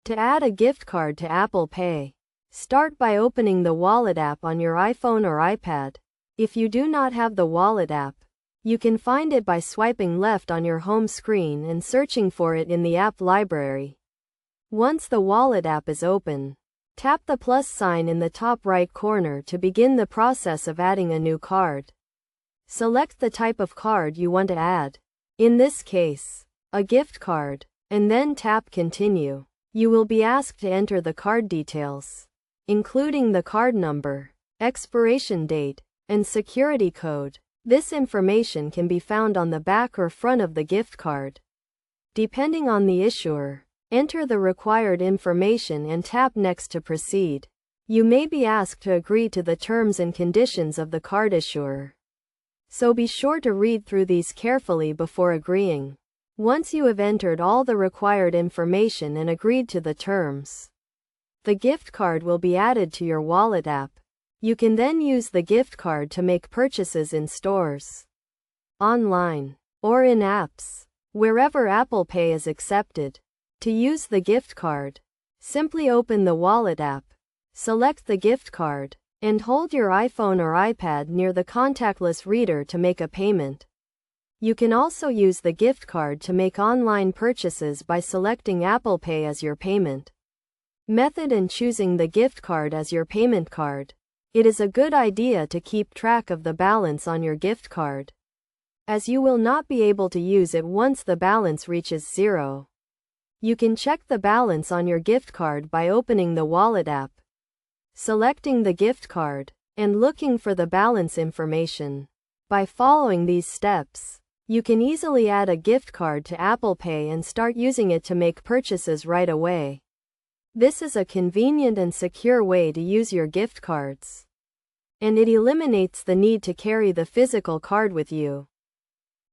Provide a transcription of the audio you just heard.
To add a gift card to Apple Pay, start by opening the Wallet app on your iPhone or iPad. If you do not have the Wallet app, you can find it by swiping left on your home screen and searching for it in the app library. Once the Wallet app is open, tap the plus sign in the top right corner to begin the process of adding a new card. Select the type of card you want to add. In this case, a gift card, and then tap Continue. You will be asked to enter the card details, including the card number, expiration date, and security code. This information can be found on the back or front of the gift card. Depending on the issuer, enter the required information and tap Next to proceed. You may be asked to agree to the terms and conditions of the card issuer, so be sure to read through these carefully before agreeing. Once you have entered all the required information and agreed to the terms, the gift card will be added to your Wallet app. You can then use the gift card to make purchases in stores, online, or in apps, wherever Apple Pay is accepted. To use the gift card, simply open the Wallet app, select the gift card, and hold your iPhone or iPad near the contactless reader to make a payment. You can also use the gift card to make online purchases by selecting Apple Pay as your payment method and choosing the gift card as your payment card. It is a good idea to keep track of the balance on your gift card, as you will not be able to use it once the balance reaches zero. You can check the balance on your gift card by opening the Wallet app, selecting the gift card, and looking for the balance information. By following these steps, you can easily add a gift card to Apple Pay and start using it to make purchases right away. This is a convenient and secure way to use your gift cards, and it eliminates the need to carry the physical card with you.